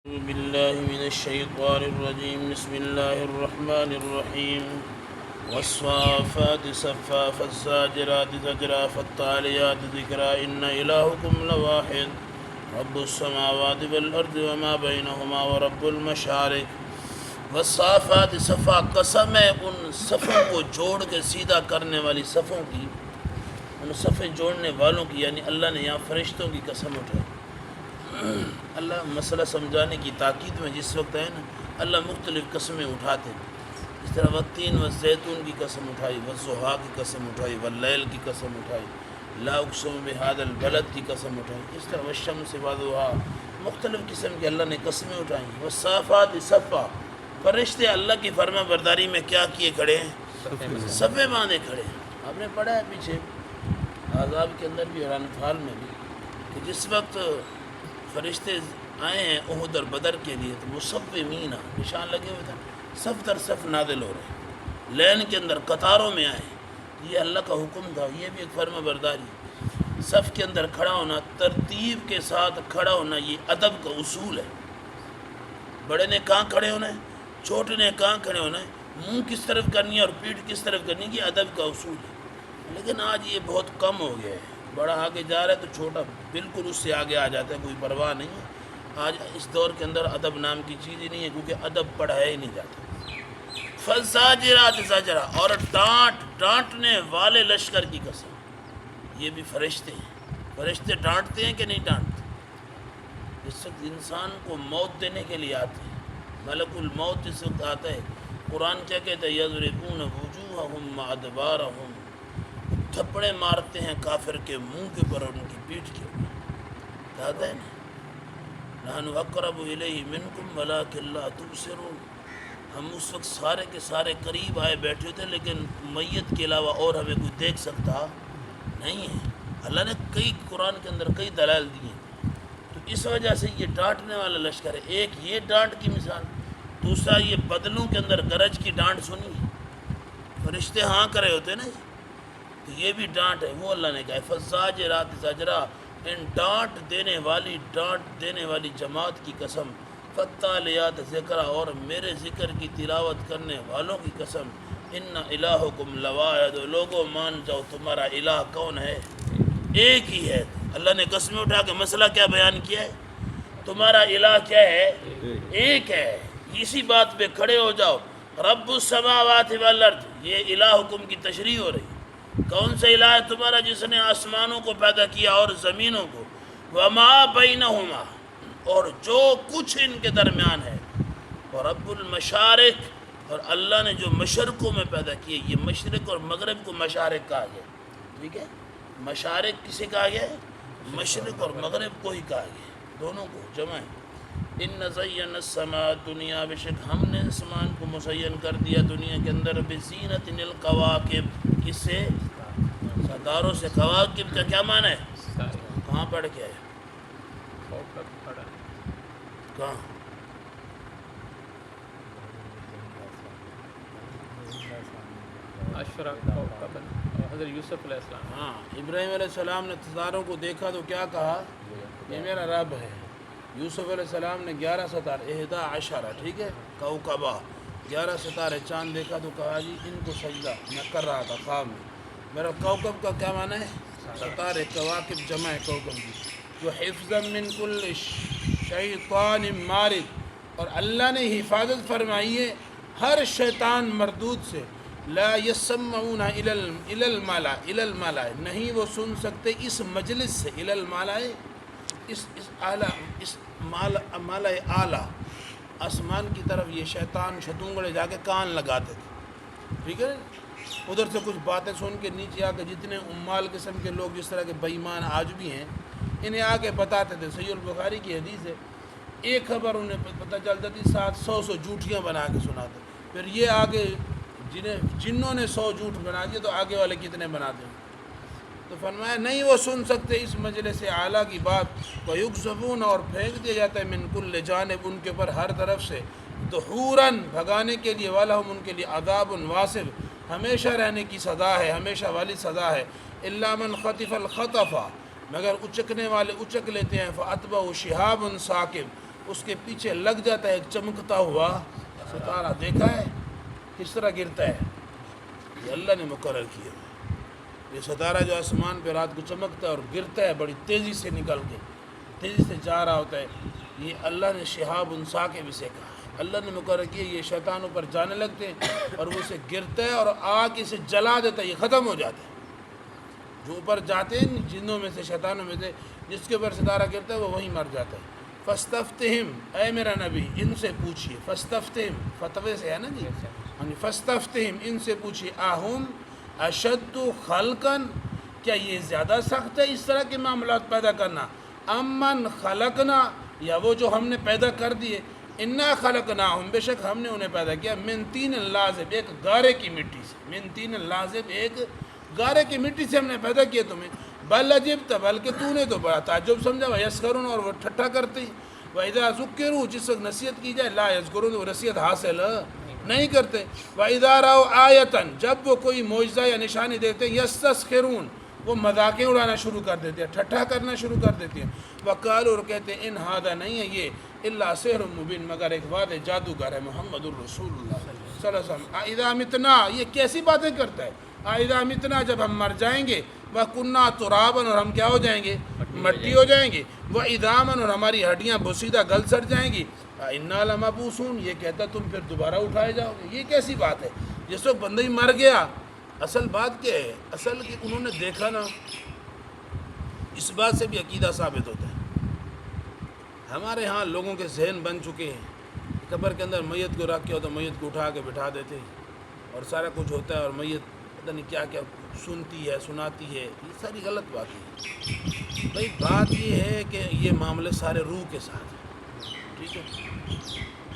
أعوذ بالله من الشيطان الرجيم بسم الله الرحمن الرحيم والصافات صفا فالزاجرات زجرا فالتاليات ذكرا إن إلهكم لواحد رب السماوات والأرض وما بينهما ورب المشارق والصافات صفا قسم ہے ان صفوں کو جوڑ کے سیدھا کرنے والی صفوں کی، ان صفیں جوڑنے والوں کی، یعنی اللہ نے یہاں فرشتوں کی قسم اٹھائی۔ اللہ مسئلہ سمجھانے کی تاکید میں جس وقت ہے نا، اللہ مختلف قسمیں اٹھاتے ہیں۔ اس طرح والتین والزیتون کی قسم اٹھائی، والضحیٰ کی قسم اٹھائی، واللیل کی قسم اٹھائی، لا اقسم بہذا البلد کی قسم اٹھائی۔ اس طرح والشمس وضحاہا، مختلف قسم کی اللہ نے قسمیں اٹھائیں۔ والصافات صفا، فرشتے اللہ کی فرما برداری میں کیا کیے کھڑے ہیں؟ صفے باندھے کھڑے ہیں۔ آپ نے پڑھا ہے پیچھے عذاب کے اندر بھی اور انفال میں بھی کہ جس وقت فرشتے آئے ہیں احد اور بدر کے لیے تو مصفمین نشان لگے ہوئے تھے، صف در صف نازل ہو رہے ہیں، لین کے اندر قطاروں میں آئے۔ یہ اللہ کا حکم تھا، یہ بھی ایک فرما برداری۔ صف کے اندر کھڑا ہونا، ترتیب کے ساتھ کھڑا ہونا، یہ ادب کا اصول ہے۔ بڑے نے کہاں کھڑے ہونا ہے، چھوٹے نے کہاں کھڑے ہونا ہے، منہ کس طرف کرنی ہے اور پیٹھ کس طرف کرنی ہے، یہ ادب کا اصول ہے۔ لیکن آج یہ بہت کم ہو گیا ہے، بڑا آگے جا رہا ہے تو چھوٹا بالکل اس سے آگے آ جاتا ہے، کوئی پرواہ نہیں ہے۔ آج اس دور کے اندر ادب نام کی چیز ہی نہیں ہے، کیونکہ ادب پڑھایا ہی نہیں جاتا۔ فالزاجرات زجرا، اور ڈانٹنے والے لشکر کی قسم۔ یہ بھی فرشتے ہیں، فرشتے ڈانٹتے ہیں کہ نہیں ڈانٹتے؟ جس وقت انسان کو موت دینے کے لیے آتے ہیں، ملک الموت جس وقت آتا ہے، قرآن کیا کہتا ہے؟ یضربون وجوہہم وادبارہم، تھپڑے مارتے ہیں کافر کے منہ کے اوپر اور ان کی پیٹھ کے اوپر۔ کہتا ہے نا نحن اقرب الیہ منکم ولکن لا تبصرون، ہم اس وقت سارے کے سارے قریب آئے بیٹھے ہوتے لیکن میت کے علاوہ اور ہمیں کوئی دیکھ سکتا نہیں ہے۔ اللہ نے کئی قرآن کے اندر کئی دلائل دیے، تو اس وجہ سے یہ ڈانٹنے والا لشکر ہے۔ ایک یہ ڈانٹ کی مثال، دوسرا یہ بدلوں کے اندر گرج کی ڈانٹ سنی ہے، فرشتے ہاں کرے ہوتے نا، تو یہ بھی ڈانٹ ہے۔ وہ اللہ نے کہا ہے فالزاجرات زجرا، ان ڈانٹ دینے والی جماعت کی قسم، فالتالیات ذکرا، اور میرے ذکر کی تلاوت کرنے والوں کی قسم، ان الہکم لواحد، لوگوں مان جاؤ تمہارا الہ کون ہے؟ ایک ہی ہے۔ اللہ نے قسمیں اٹھا کے مسئلہ کیا بیان کیا ہے؟ تمہارا الہ کیا ہے؟ ایک ہے۔ اسی بات پہ کھڑے ہو جاؤ۔ رب السماوات والارض، یہ الہ حکم کی تشریح ہو رہی ہے۔ کون سا الہ ہے تمہارا؟ جس نے آسمانوں کو پیدا کیا اور زمینوں کو، وما بینہما، اور جو کچھ ان کے درمیان ہے، اور رب المشارق، اور اللہ نے جو مشرقوں میں پیدا کیے۔ یہ مشرق اور مغرب کو مشارق کہا گیا، ٹھیک ہے؟ مشارق کسے کہا گیا ہے؟ مشرق اور مغرب کو ہی کہا گیا ہے، دونوں کو جمع ہے۔ ان زینا السماء دنیا، بے شک ہم نے آسمان کو مزین کر دیا دنیا کے اندر، بزینت الکواکب، کس سے؟ ستاروں سے۔ کواکب کا کیا معنی ہے؟ کہاں پڑھ کے ہے؟ کہاں؟ حضرت یوسف علیہ السلام، ہاں، ابراہیم علیہ السلام نے ستاروں کو دیکھا تو کیا کہا؟ یہ میرا رب ہے۔ یوسف علیہ السلام نے 11 ستارے، 11، ٹھیک ہے، کوکبہ، 11 ستارے چاند دیکھا تو کہا جی ان کو سجدہ میں کر رہا تھا خواب میں۔ میرا کوکب کا کیا معنی ہے؟ ستارے، کواکب جمع ہے کوکب کی۔ جو حفظا من کل شیطان مارد، اور اللہ نے حفاظت فرمائی ہے ہر شیطان مردود سے۔ لا یسمعون الی الملأ، نہیں وہ سن سکتے اس مجلس سے، الی الملأ، اس اعلیٰ، اس مالہ اعلیٰ، آسمان کی طرف یہ شیطان شتونگڑے جا کے کان لگاتے تھے، ٹھیک ہے؟ ادھر سے کچھ باتیں سن کے نیچے آ کے جتنے عمال قسم کے لوگ جس طرح کے بے ایمان آج بھی ہیں، انہیں آ کے بتاتے تھے۔ صحیح البخاری کی حدیث ہے، ایک خبر انہیں پتہ چلتا تھی 700 جھوٹیاں بنا کے سناتے، پھر یہ آگے جنہوں نے 100 جھوٹ بنا دیے تو آگے والے کتنے بناتے ہیں؟ تو فرمایا نہیں وہ سن سکتے اس مجلس اعلیٰ کی بات۔ وَيُقْذَفُونَ، اور پھینک دیا جاتا ہے، من کل جانب، ان کے اوپر ہر طرف سے، دحوراً، بھگانے کے لیے، وَلَهُمْ، ان کے لیے، عذاب واصب، ہمیشہ رہنے کی سزا ہے، ہمیشہ والی سزا ہے۔ إِلَّا مَنْ خَطِفَ الْخَطَفَ، مگر اچکنے والے اچک لیتے ہیں، فَأَتْبَعُهُ شِهَابٌ ثَاقِبٌ، اس کے پیچھے لگ جاتا ہے ایک چمکتا ہوا ستارہ. دیکھا ہے کس طرح گرتا ہے؟ یہ اللہ نے مقرر کیا ہے. یہ ستارہ جو آسمان پہ رات کو چمکتا ہے اور گرتا ہے بڑی تیزی سے نکل کے، تیزی سے جا رہا ہوتا ہے، یہ اللہ نے شہاب ثاقب سے کہا ہے. اللہ نے مقرر کیا یہ شیطان اوپر جانے لگتے ہیں اور وہ اسے گرتا ہے اور آگ اسے جلا دیتا ہے، یہ ختم ہو جاتا ہے. جو اوپر جاتے ہیں جنوں میں سے شیطانوں میں سے جس کے اوپر ستارہ گرتا ہے وہ وہیں مر جاتا ہے. فاستفتہم، اے میرا نبی ان سے پوچھیے. فاستفتہم فتوے سے ہے نا جی. فاستفتہم ان سے پوچھیے. اہم اشد خلقاً، کیا یہ زیادہ سخت ہے اس طرح کے معاملات پیدا کرنا؟ امن خلقنا، یا وہ جو ہم نے پیدا کر دیے. انا خلقناہم، بے شک ہم نے انہیں پیدا کیا. من طین لازب، ایک گارے کی مٹی سے. من طین لازب، ایک گارے کی مٹی سے ہم نے پیدا کیا تمہیں. بل عجبت، بلکہ تو نے تو بڑا تعجب سمجھا. ویسخرون، اور وہ ٹھٹھا کرتے ہیں. وَإِذَا ذُكِّرُوا، جس وقت نصیحت کی جائے. لا یذکرون، وہ نصیحت حاصل نہیں کرتے. وَإِذَا رَأَوْا آیَةً، جب وہ کوئی معجزہ یا نشانی دیتے ہیں. یستسخرون، وہ مذاقیں اڑانا شروع کر دیتے ہیں، ٹھٹھا کرنا شروع کر دیتے ہیں. وقالوا، اور کہتے ہیں ان ھذا، نہیں ہے یہ الا سحر مبین، مگر ایک واضح جادوگر ہے محمد الرسول اللہ صلی اللہ علیہ وسلم. اذا متنا، یہ کیسی باتیں کرتا ہے. اذا متنا، جب ہم مر جائیں گے. وکنا ترابا، اور ہم کیا ہو جائیں گے؟ مٹی ہو جائیں گے. وعظاما، اور ہماری ہڈیاں بوسیدہ گل سڑ جائیں گی. انا لمبعوثون، یہ کہتا تم پھر دوبارہ اٹھائے جاؤ گے. یہ کیسی بات ہے؟ جس وقت بندہ ہی مر گیا. اصل بات کیا ہے؟ اصل کہ انہوں نے دیکھا نا، اس بات سے بھی عقیدہ ثابت ہوتا ہے. ہمارے ہاں لوگوں کے ذہن بن چکے ہیں، قبر کے اندر میت کو رکھ کے ہو تو میت کو اٹھا کے بٹھا دیتے ہیں اور سارا کچھ ہوتا ہے، اور میت پتہ نہیں کیا کیا سنتی ہے، سناتی ہے. یہ ساری غلط بات ہے. بھائی بات یہ ہے کہ یہ معاملے سارے روح کے ساتھ ہیں. ٹھیک ہے.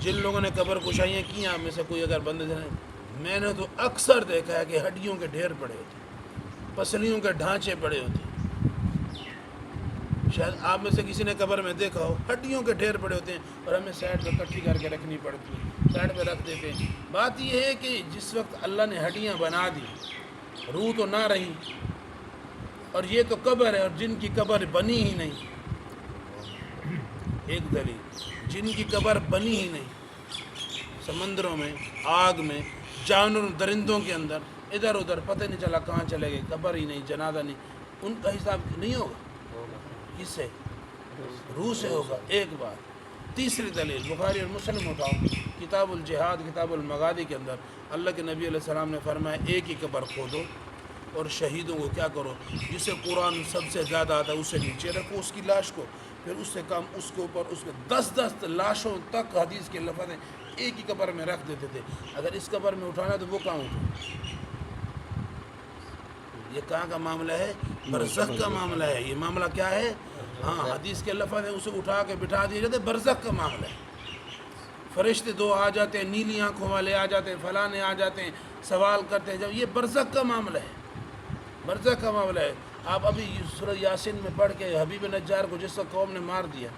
جن لوگوں نے قبر کشائیاں کی ہیں آپ میں سے کوئی اگر بندے سے، میں نے تو اکثر دیکھا ہے کہ ہڈیوں کے ڈھیر پڑے ہوتے، پسلیوں کے ڈھانچے پڑے ہوتے. شاید آپ میں سے کسی نے قبر میں دیکھا ہو، ہڈیوں کے ڈھیر پڑے ہوتے ہیں اور ہمیں سائڈ پہ اکٹھی کر کے رکھنی پڑتی ہے، سائڈ پہ رکھ دیتے ہیں. بات یہ ہے کہ جس وقت اللہ نے ہڈیاں بنا دی، روح تو نہ رہی، اور یہ تو قبر ہے، اور جن کی قبر بنی ہی نہیں. ایک دلیل، جن کی قبر بنی ہی نہیں، سمندروں میں، آگ میں، جانوروں درندوں کے اندر، ادھر ادھر پتہ نہیں چلا کہاں چلے گئے، قبر ہی نہیں، جنازہ نہیں. ان کا حساب نہیں ہوگا. کس سے؟ روح سے ہوگا. ایک بات. تیسری دلیل، بخاری اور مسلم اٹھاؤ، کتاب الجہاد، کتاب المغازی کے اندر اللہ کے نبی علیہ السلام نے فرمایا ایک ہی قبر کھودو اور شہیدوں کو کیا کرو، جسے قرآن سب سے زیادہ آتا ہے اسے نیچے رکھو اس کی لاش کو، پھر اس سے کم اس کے اوپر، اس کے 10 لاشوں تک حدیث کے لفظ ہیں ایک ہی قبر میں رکھ دیتے تھے. اگر اس قبر میں اٹھانا تو وہ کہاں اٹھو؟ یہ کہاں کا معاملہ ہے؟ برزخ کا معاملہ ہے. یہ معاملہ کیا ہے؟ ہاں، حدیث کے لفظ ہے، اسے اٹھا کے بٹھا دیے جاتے. برزخ کا معاملہ ہے. فرشتے دو آ جاتے ہیں، نیلی آنکھوں والے آ جاتے ہیں، فلانے آ جاتے ہیں، سوال کرتے ہیں. جب یہ برزخ کا معاملہ ہے، برزخ کا معاملہ ہے. آپ ابھی سورہ یاسین میں پڑھ کے حبیب نجار کو جس وقت قوم نے مار دیا،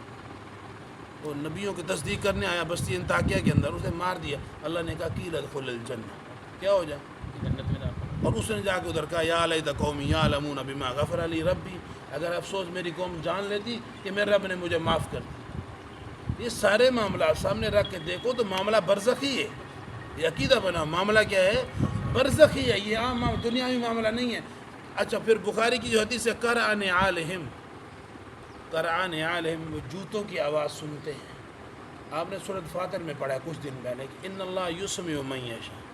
وہ نبیوں کی تصدیق کرنے آیا بستی انطاکیہ کے اندر، اسے مار دیا. اللہ نے کہا قیل ادخل الجنہ، کیا ہو جائے؟ جنت میں داخل. اور اس نے جا کے ادھر کہا یا لیت قومی یعلمون بما غفر لی ربی، اگر افسوس میری قوم جان لیتی کہ میرے رب نے مجھے معاف کر دی. یہ سارے معاملات سامنے رکھ کے دیکھو تو معاملہ برزخی ہے. یہ عقیدہ بنا، معاملہ کیا ہے؟ برزخی ہے. یہ عام دنیاوی معاملہ نہیں ہے. اچھا، پھر بخاری کی جو حدیث ہے قرعن عالہم، قرعن عالہم، وہ جوتوں کی آواز سنتے ہیں. آپ نے سورۃ فاطر میں پڑھا ہے کچھ دن پہلے کہ ان اللہ یسمع من یشاء،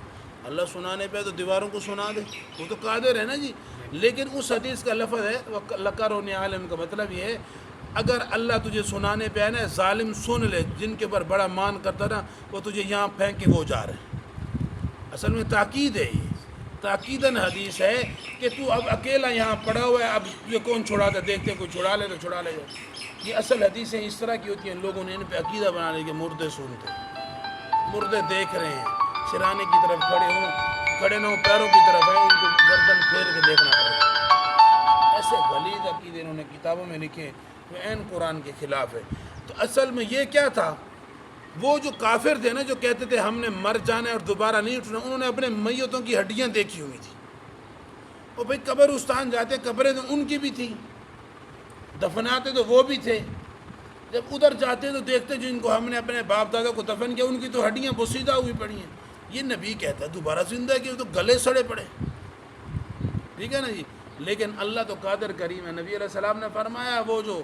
اللہ سنانے پہ تو دیواروں کو سنا دے، وہ تو قادر ہے نا جی. لیکن اس حدیث کا لفظ ہے لقرعن عالم، کا مطلب یہ ہے اگر اللہ تجھے سنانے پہ ہے نا، ظالم سن لے، جن کے اوپر بڑا مان کرتا نا، وہ تجھے یہاں پھینک کے وہ جا رہے ہیں. اصل میں تاکید ہے، یہ تاکیدن حدیث ہے کہ تو اب اکیلا یہاں پڑا ہوا ہے، اب یہ کون چھڑاتا، دیکھتے کوئی چھڑا لے تو چھڑا لے. یہ اصل حدیثیں اس طرح کی ہوتی ہیں، لوگوں نے ان پہ عقیدہ بنا لیا کہ مردے سنتے، مردے دیکھ رہے ہیں، سرانے کی طرف کھڑے ہوں، کھڑے نہ ہوں، پیروں کی طرف ہیں، ان کو گردن پھیر کے دیکھنا پڑے. ایسے غلیظ عقیدے انہوں نے کتابوں میں لکھے جو عین قرآن کے خلاف ہے. تو اصل میں یہ کیا تھا، وہ جو کافر تھے نا، جو کہتے تھے ہم نے مر جانا ہے اور دوبارہ نہیں اٹھنا، انہوں نے اپنے میتوں کی ہڈیاں دیکھی ہوئی تھی. اور بھائی قبرستان جاتے، قبریں تو ان کی بھی تھیں، دفناتے تو وہ بھی تھے. جب ادھر جاتے تو دیکھتے جن کو ہم نے اپنے باپ دادا کو دفن کیا ان کی تو ہڈیاں بوسیدہ ہوئی پڑی ہیں. یہ نبی کہتا ہے دوبارہ زندہ کیا تو گلے سڑے پڑے. ٹھیک ہے نا جی. لیکن اللہ تو قادر کریم ہے. نبی علیہ السلام نے فرمایا وہ جو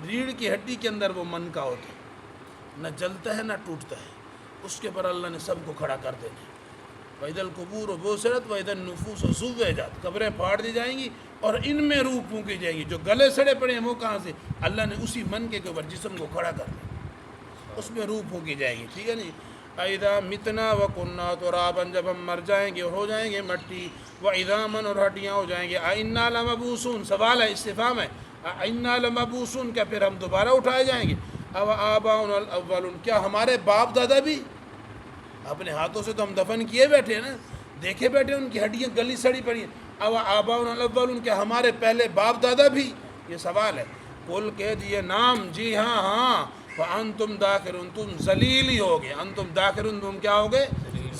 ریڑھ کی ہڈی کے اندر وہ من کا ہوتا ہے نہ جلتا ہے نہ ٹوٹتا ہے, اس کے پر اللہ نے سب کو کھڑا کر دینا. وَإِذَا الْقُبُورُ بُعْثِرَتْ وَإِذَا النُّفُوسُ زُوِّجَتْ, قبریں پھاڑ دی جائیں گی اور ان میں روح پھونکی جائے گی. جو گلے سڑے پڑے ہیں وہ کہاں سے؟ اللہ نے اسی من کے اوپر جسم کو کھڑا کر دیا, اس میں روح پھونکی جائے گی. ٹھیک ہے نہیں. اِذَا مِتْنَا وَكُنَّا تُرَابًا, جب ہم مر جائیں گے اور ہو جائیں گے مٹی, وَعِظَامًا, اور ہڈیاں ہو جائیں گے. أَإِنَّا لَمَبْعُوثُونَ, سوال ہے استفہام ہے. أَإِنَّا لَمَبْعُوثُونَ, کیا پھر ہم دوبارہ اٹھائے جائیں گے؟ أَوْ آبَاؤُنَا الْأَوَّلُونَ, کیا ہمارے باپ دادا بھی؟ اپنے ہاتھوں سے تو ہم دفن کیے بیٹھے ہیں نا, دیکھے بیٹھے ان کی ہڈیاں گلی سڑی پڑی ہیں. أَوْ آبَاؤُنَا الْأَوَّلُونَ, کیا ہمارے پہلے باپ دادا بھی؟ یہ سوال ہے. قُلْ, کہہ دیے نام, جی ہاں ہاں. فَأَنْتُمْ دَاخِرُونَ, تم ذلیل ہی ہوگے. انتم داخرون, تم کیا ہوگے؟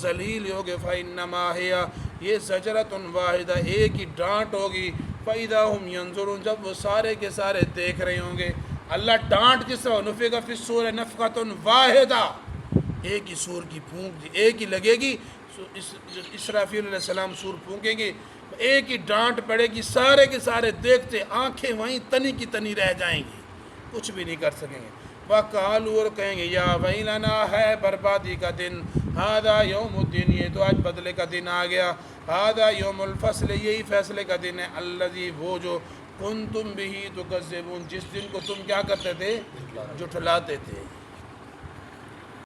ذلیل ہی ہوگے. فَإِنَّمَا هِيَ, یہ زجرۃ واحدہ, ایک ہی ڈانٹ ہوگی. فَإِذَا هُمْ يَنظُرُونَ, جب وہ سارے کے سارے دیکھ رہے ہوں گے. اللہ ڈانٹ کس طرح؟ نُفِخَ فِي الصُّورِ نَفْخَةٌ وَاحِدَةٌ, ایک ہی سور کی پھونک دی, ایک ہی لگے گی. اسرافیل علیہ السلام سور پھونکیں گے, ایک ہی ڈانٹ پڑے گی, سارے کے سارے دیکھتے, آنکھیں وہیں تنی کی تنی رہ جائیں گی, کچھ بھی نہیں کر سکیں گے. وَقَالُوا, اور کہیں گے, یا ویلنا, ہے بربادی کا دن. هذا یوم الدین, یہ تو آج بدلے کا دن آ گیا. هذا یوم الفصل, یہی فیصلے کا دن ہے. الذی, وہ جو, کنتم بہ تکذبون, جس دن کو تم کیا کرتے تھے؟ جھٹلاتے تھے.